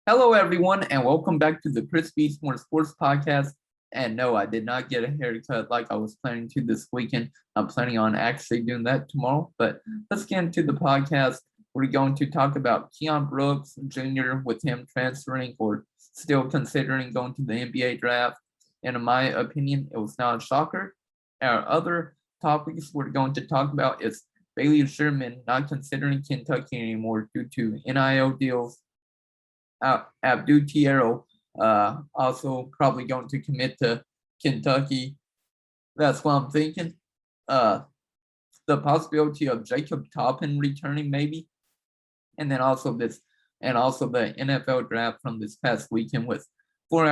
Hello, everyone, and welcome back to the Crispy More Sports Podcast. And no, I did not get a haircut like I was planning to this weekend. I'm planning on actually doing that tomorrow. But let's get into the podcast. We're going to talk about Keon Brooks Jr. with him transferring or still considering going to the NBA draft. And in my opinion, it was not a shocker. Our other topics we're going to talk about is Baylor Scheierman not considering Kentucky anymore due to NIL deals. Abdul Tiero also probably going to commit to Kentucky. That's what I'm thinking. Uh, the possibility of Jacob Toppin returning, maybe, and then also the NFL draft from this past weekend with four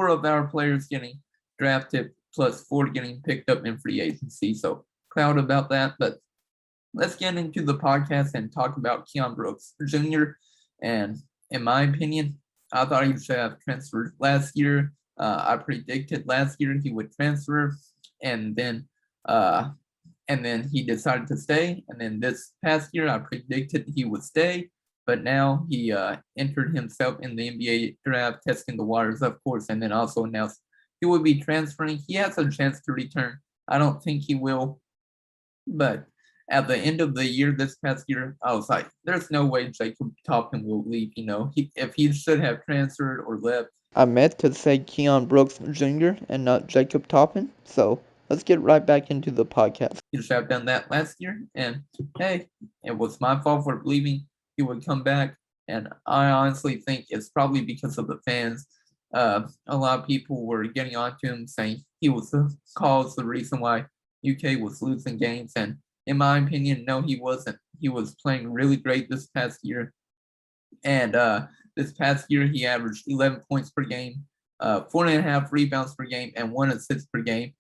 of our players getting drafted plus four getting picked up in free agency. So proud about that. But let's get into the podcast and talk about Keion Brooks Jr. And in my opinion, I thought he should have transferred last year. I predicted last year he would transfer, and then uh, he decided to stay. And then this past year, I predicted he would stay, but now he entered himself in the NBA draft, testing the waters, of course, and then also announced he will be transferring. He has a chance to return. I don't think he will, but at the end of the year, this past year, I was like, there's no way Jacob Toppin will leave. If he should have transferred or left. I meant to say Keion Brooks Jr. and not Jacob Toppin, so let's get right back into the podcast. He should have done that last year. And hey, it was my fault for believing he would come back. And I honestly think it's probably because of the fans. A lot of people were getting onto him saying he was the reason why UK was losing games. And in my opinion, no, he wasn't. He was playing really great this past year. And this past year, he averaged 11 points per game, 4.5 rebounds per game, and 1 assist per game.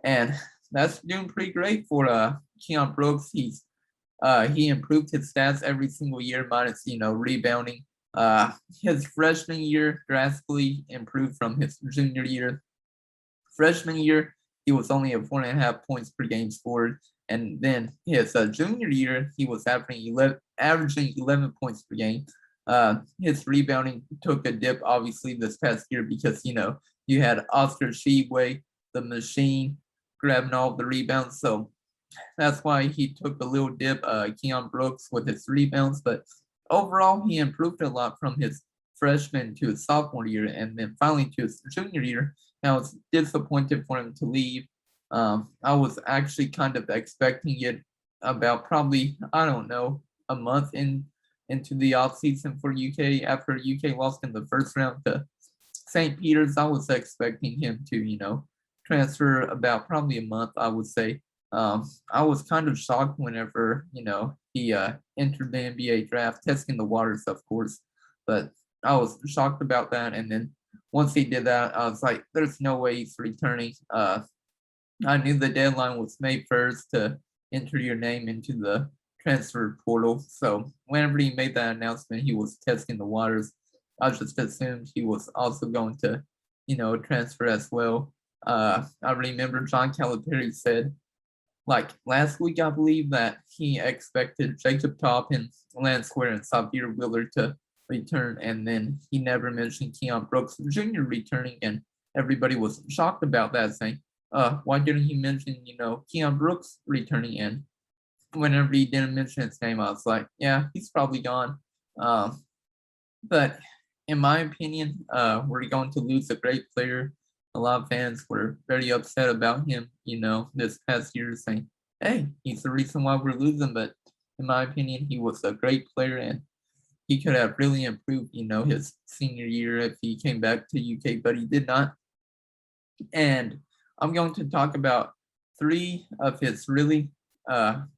And that's doing pretty great for Keon Brooks. He improved his stats every single year, minus rebounding. His freshman year drastically improved from his junior year. Freshman year, he was only at 4.5 points per game scored, and then his junior year, he was averaging 11 points per game. His rebounding took a dip, obviously, this past year because you had Oscar Tshiebwe, the machine, grabbing all the rebounds, so that's why he took a little dip. Keon Brooks with his rebounds, but overall he improved a lot from his freshman to his sophomore year, and then finally to his junior year. And I was disappointed for him to leave. I was actually kind of expecting it about probably I don't know a month into the offseason for UK after UK lost in the first round to St. Peter's. I was expecting him to transfer about probably a month. I would say I was kind of shocked whenever he entered the NBA draft, testing the waters, of course. But I was shocked about that, and then once he did that, I was like, "There's no way he's returning." I knew the deadline was May 1st to enter your name into the transfer portal. So whenever he made that announcement, he was testing the waters. I just assumed he was also going to, transfer as well. I remember John Calipari said like last week, I believe that he expected Jacob Toppin, Lance Square, and Xavier Willard to return, and then he never mentioned Keion Brooks Jr. returning, and everybody was shocked about that, saying, why didn't he mention, Keion Brooks returning?" And whenever he didn't mention his name, I was like, yeah, he's probably gone. But in my opinion, we're going to lose a great player. A lot of fans were very upset about him, this past year, saying, hey, he's the reason why we're losing. But in my opinion, he was a great player and he could have really improved, his senior year if he came back to UK, but he did not. And I'm going to talk about three of his really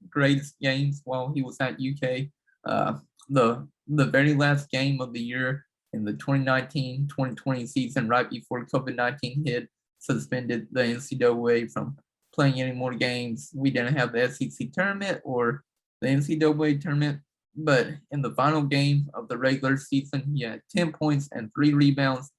greatest games while he was at UK. The very last game of the year in the 2019-2020 season, right before COVID-19 hit, suspended the NCAA from playing any more games. We didn't have the SEC tournament or the NCAA tournament, but in the final game of the regular season, he had 10 points and 3 rebounds.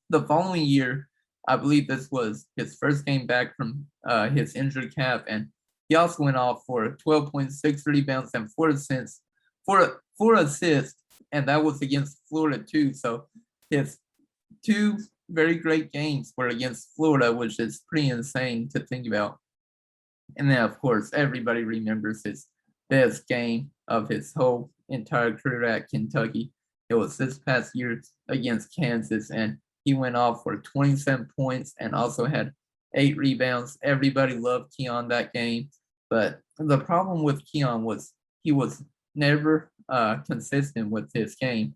The following year, I believe this was his first game back from his injured calf, and he also went off for 12.6 rebounds and 4 assists and that was against Florida too. So his two very great games were against Florida, which is pretty insane to think about. And then, of course, everybody remembers his best game of his whole entire career at Kentucky. It was this past year against Kansas, and he went off for 27 points and also had 8 rebounds. Everybody loved Keon that game. But the problem with Keon was he was never consistent with his game.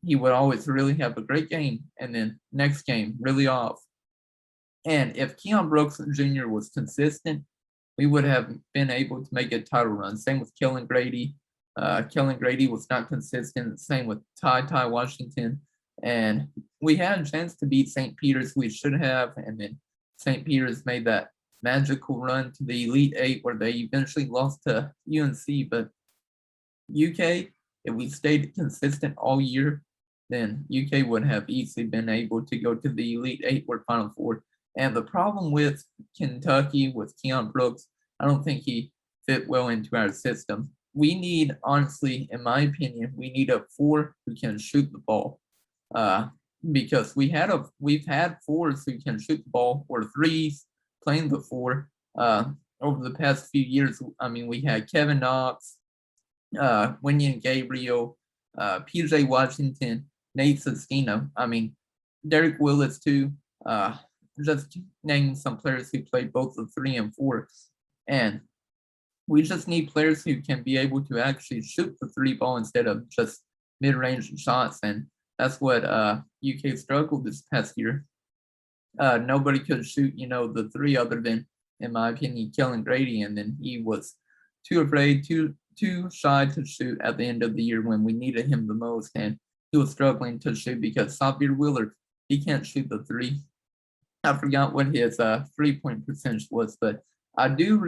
He would always really have a great game, and then next game, really off. And if Keon Brooks Jr. was consistent, we would have been able to make a title run. Same with Kellen Grady. Kellen Grady was not consistent. Same with Ty Washington. And we had a chance to beat St. Peter's. We should have. And then St. Peter's made that magical run to the Elite Eight where they eventually lost to UNC. But UK, if we stayed consistent all year, then UK would have easily been able to go to the Elite Eight or Final Four. And the problem with Kentucky, with Keon Brooks, I don't think he fit well into our system. We need, honestly, in my opinion, we need a four who can shoot the ball. Because we've had fours who can shoot the ball or threes playing the four over the past few years. I mean, we had Kevin Knox, Wenyan Gabriel, PJ Washington, Nate Sestino. I mean, Derek Willis too. Just name some players who played both the 3 and 4. And we just need players who can be able to actually shoot the 3 ball instead of just mid-range shots. And that's what UK struggled this past year. Nobody could shoot, the 3 other than, in my opinion, Kellen Grady. And then he was too afraid, too shy to shoot at the end of the year when we needed him the most. And he was struggling to shoot because Xavier Willard, he can't shoot the 3. I forgot what his 3-point percentage was, but I do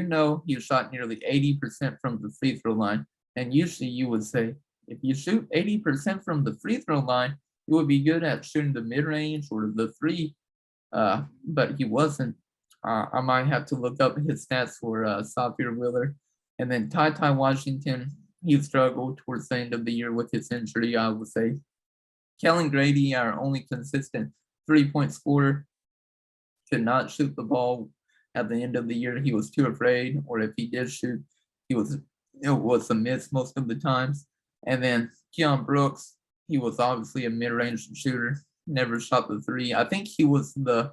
know he shot nearly 80% from the free throw line. And usually you would say, if you shoot 80% from the free throw line, you would be good at shooting the mid range or the 3. But he wasn't. I might have to look up his stats for Xavier Willard. And then Ty Washington, he struggled towards the end of the year with his injury, I would say. Kellen Grady, our only consistent 3-point scorer, could not shoot the ball at the end of the year. He was too afraid, or if he did shoot, it was a miss most of the times. And then Keon Brooks, he was obviously a mid-range shooter, never shot the 3. I think he was the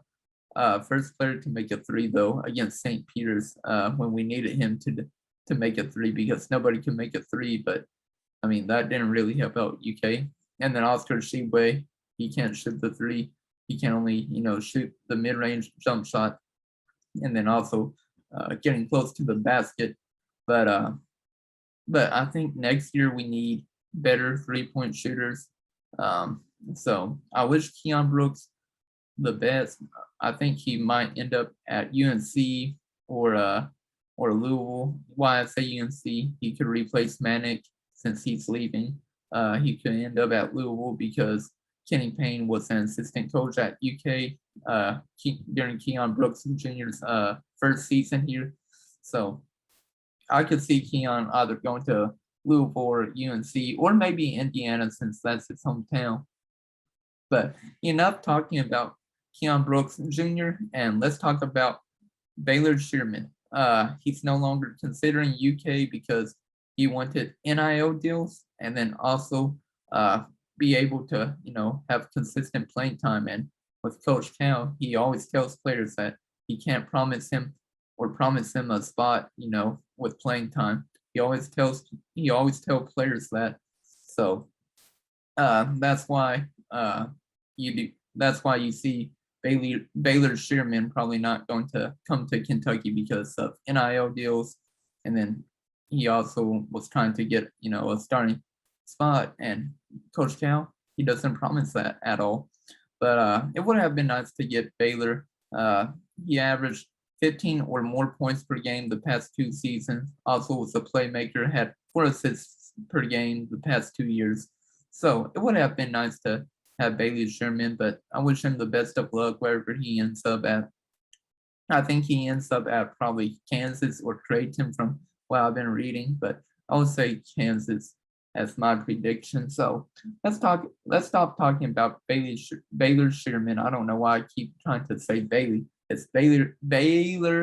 first player to make a 3 though against St. Peter's when we needed him to make a 3 because nobody can make a 3. But I mean that didn't really help out UK. And then Oscar Tshiebwe, he can't shoot the 3. He can only shoot the mid-range jump shot, and then also getting close to the basket. But I think next year we need better 3-point shooters. So I wish Keon Brooks the best. I think he might end up at UNC or Louisville. Why I say UNC, he could replace Manic since he's leaving. He could end up at Louisville because Kenny Payne was an assistant coach at UK during Keon Brooks Jr.'s first season here. So I could see Keon either going to Louisville or UNC or maybe Indiana since that's his hometown. But enough talking about Keon Brooks Jr. and let's talk about Baylor Scheierman. He's no longer considering UK because he wanted NIL deals and then also be able to, have consistent playing time. And with Coach Cal, he always tells players that he can't promise them a spot, with playing time. He always tells players that. So that's why you see Baylor Scheierman probably not going to come to Kentucky because of NIL deals. And then he also was trying to get, a starting spot, and Coach Cal, he doesn't promise that at all. But it would have been nice to get Baylor. He averaged 15 or more points per game the past 2 seasons. Also was a playmaker, had 4 assists per game the past 2 years. So it would have been nice to have Baylor Scheierman, but I wish him the best of luck wherever he ends up at. I think he ends up at probably Kansas or Creighton from what I've been reading, but I would say Kansas. as my prediction. So let's talk. Let's stop talking about Baylor Scheierman. I don't know why I keep trying to say Bailey. It's Baylor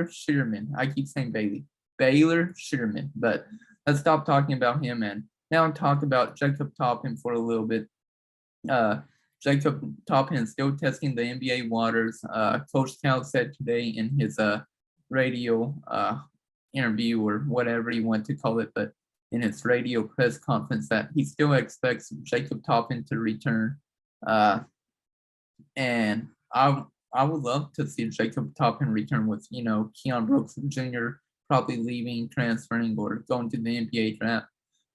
Scheierman. I keep saying Bailey. Baylor Scheierman. But let's stop talking about him and now talk about Jacob Toppin for a little bit. Jacob Toppin is still testing the NBA waters. Coach Cal said today in his radio interview or whatever you want to call it, but in his radio press conference that he still expects Jacob Toppin to return. And I would love to see Jacob Toppin return with, Keon Brooks Jr. probably leaving, transferring, or going to the NBA draft.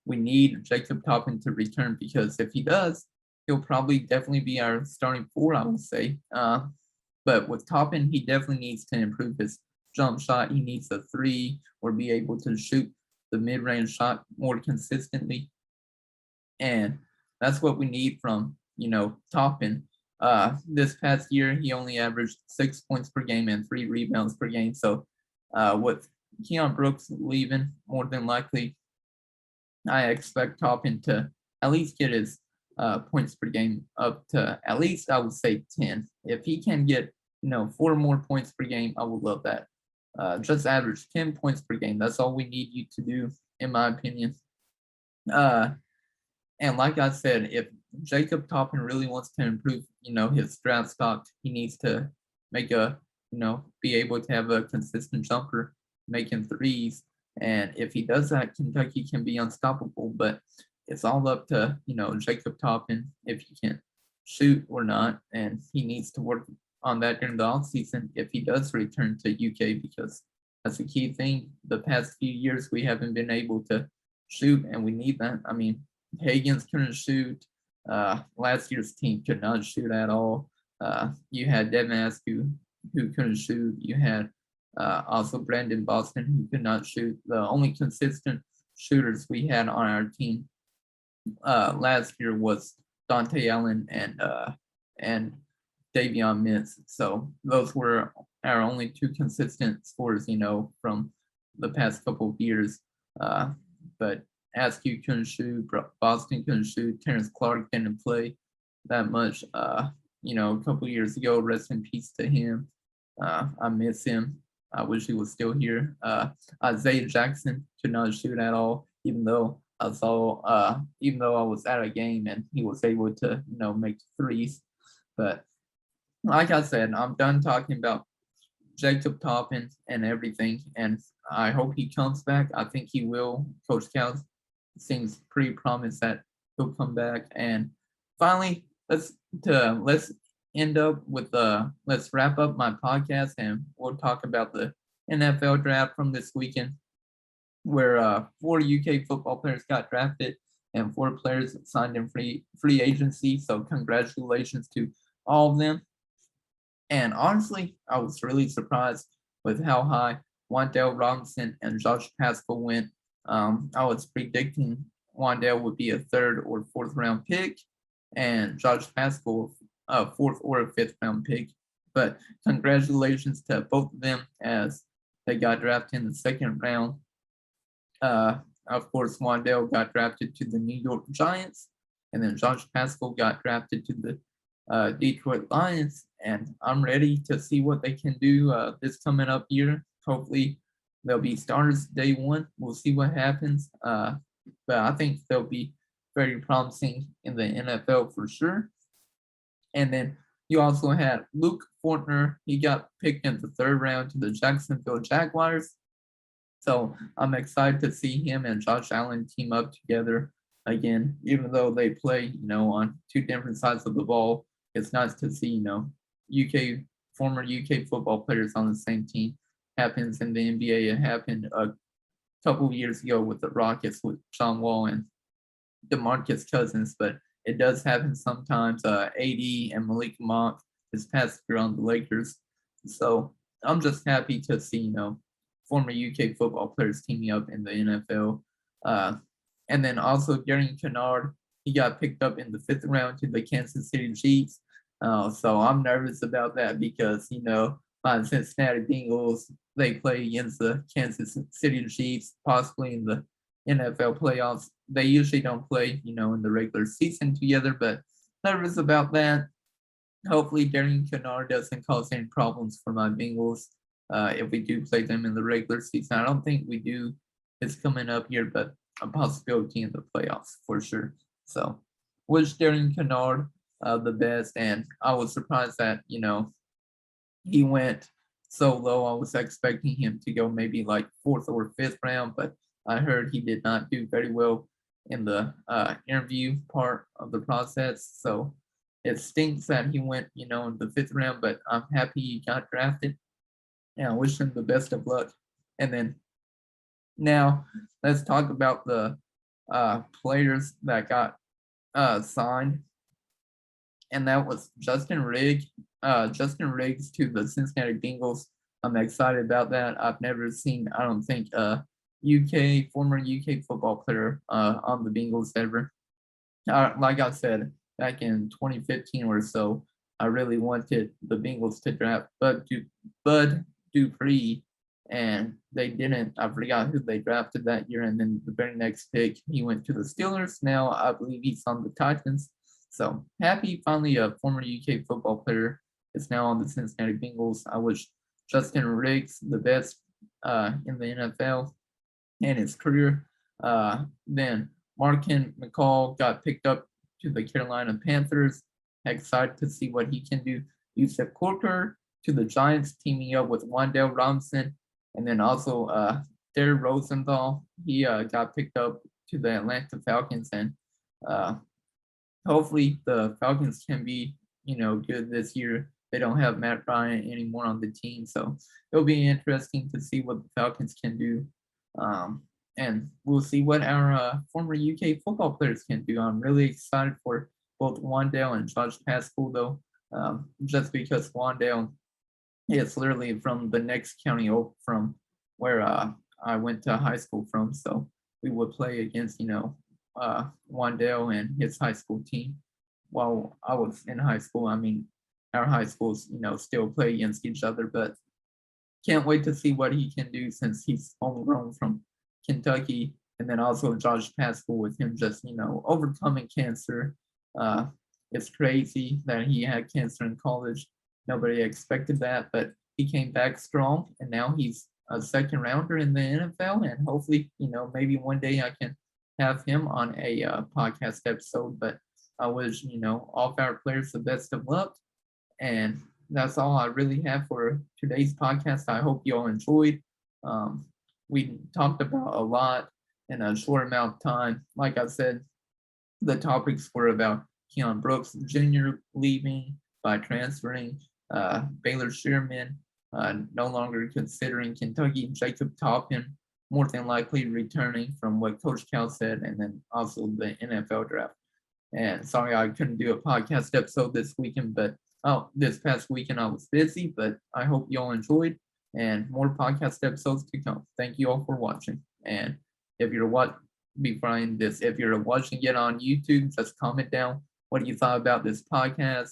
We need Jacob Toppin to return because if he does, he'll probably definitely be our starting four, I would say. But with Toppin, he definitely needs to improve his jump shot. He needs a three or be able to shoot the mid-range shot more consistently. And that's what we need from, Toppin. This past year, he only averaged 6 points per game and 3 rebounds per game. So with Keon Brooks leaving, more than likely, I expect Toppin to at least get his points per game up to at least, I would say, 10. If he can get, 4 more points per game, I would love that. Just average 10 points per game. That's all we need you to do, in my opinion. And like I said, if Jacob Toppin really wants to improve, his draft stock, he needs to make be able to have a consistent jumper, making threes. And if he does that, Kentucky can be unstoppable. But it's all up to, Jacob Toppin if he can shoot or not. And he needs to work on that during the offseason if he does return to UK, because that's a key thing. The past few years, we haven't been able to shoot, and we need that. I mean, Higgins couldn't shoot. Last year's team could not shoot at all. You had Devin Askew who couldn't shoot. You had also Brandon Boston who could not shoot. The only consistent shooters we had on our team last year was Dante Allen and Davion Mintz. So those were our only two consistent scores, from the past couple of years. But Askew couldn't shoot, Boston couldn't shoot, Terrence Clark didn't play that much. A couple years ago, rest in peace to him. I miss him. I wish he was still here. Isaiah Jackson could not shoot at all, even though I was at a game and he was able to, make threes. But like I said, I'm done talking about Jacob Toppin and everything, and I hope he comes back. I think he will. Coach Cal seems pretty promised that he'll come back. And finally, let's end up with let's wrap up my podcast and we'll talk about the NFL draft from this weekend, where 4 UK football players got drafted and 4 players signed in free agency. So congratulations to all of them. And honestly, I was really surprised with how high Wan'Dale Robinson and Josh Paschal went. I was predicting Wan'Dale would be a 3rd or 4th round pick, and Josh Paschal a 4th or a 5th round pick. But congratulations to both of them as they got drafted in the 2nd round. Of course, Wan'Dale got drafted to the New York Giants, and then Josh Paschal got drafted to the Detroit Lions, and I'm ready to see what they can do this coming up year. Hopefully, they'll be starters day one. We'll see what happens, but I think they'll be very promising in the NFL for sure. And then you also had Luke Fortner. He got picked in the 3rd round to the Jacksonville Jaguars. So I'm excited to see him and Josh Allen team up together again, even though they play, on 2 different sides of the ball. It's nice to see, former UK football players on the same team. Happens in the NBA. It happened a couple of years ago with the Rockets with John Wall and DeMarcus Cousins, but it does happen sometimes. AD and Malik Monk this past year on the Lakers. So I'm just happy to see, former UK football players teaming up in the NFL. And then also Gary Kennard, he got picked up in the 5th round to the Kansas City Chiefs. So I'm nervous about that because, my Cincinnati Bengals, they play against the Kansas City Chiefs, possibly in the NFL playoffs they usually don't play, in the regular season together, but nervous about that. Hopefully, Darian Kennard doesn't cause any problems for my Bengals if we do play them in the regular season. I don't think we do. It's coming up here, but a possibility in the playoffs for sure. So, wish Darian Kennard the best, and I was surprised that he went so low. I was expecting him to go maybe like fourth or fifth round, but I heard he did not do very well in the interview part of the process. So it stinks that he went, in the fifth round, but I'm happy he got drafted. And I wish him the best of luck. And then now let's talk about the players that got signed, and that was Justin Riggs to the Cincinnati Bengals. I'm excited about that. I've never seen, I don't think, former UK football player on the Bengals ever. Like I said, back in 2015 or so, I really wanted the Bengals to draft Bud Dupree, and they didn't. I forgot who they drafted that year, and then the very next pick, he went to the Steelers. Now I believe he's on the Titans. So happy finally a former UK football player is now on the Cincinnati Bengals. I wish Justin Riggs the best in the NFL and his career. Then Markin McCall got picked up to the Carolina Panthers. Excited to see what he can do. Yusuf Corker to the Giants, teaming up with Wan'Dale Robinson. And then also Derek Rosenthal. He got picked up to the Atlanta Falcons. And hopefully the Falcons can be, good this year. They don't have Matt Ryan anymore on the team. So it'll be interesting to see what the Falcons can do. And we'll see what our former UK football players can do. I'm really excited for both Wan'Dale and Josh Pascal, though, just because Wan'Dale is literally from the next county over from where I went to high school from. So we would play against, Wan'Dale and his high school team while I was in high school. I mean, our high schools, still play against each other, but can't wait to see what he can do since he's homegrown from Kentucky. And then also Josh Pascal with him just, overcoming cancer. It's crazy that he had cancer in college. Nobody expected that, but he came back strong, and now he's a second rounder in the NFL. And hopefully, maybe one day I can have him on a podcast episode. But I wish, all of our players the best of luck. And that's all I really have for today's podcast. I hope you all enjoyed. We talked about a lot in a short amount of time. Like I said, the topics were about Keon Brooks Jr. leaving by transferring, Baylor Scheierman no longer considering Kentucky, Jacob Toppin more than likely returning from what Coach Cal said, and then also the NFL draft. And sorry I couldn't do a podcast episode this weekend, but this past weekend I was busy, but I hope you all enjoyed, and more podcast episodes to come. Thank you all for watching. And if you're if you're watching it on YouTube, just comment down what you thought about this podcast.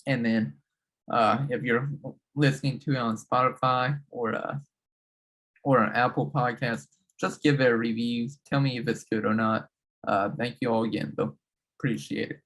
And then if you're listening to it on Spotify or an Apple podcast, just give it a review. Tell me if it's good or not. Thank you all again, though. Appreciate it.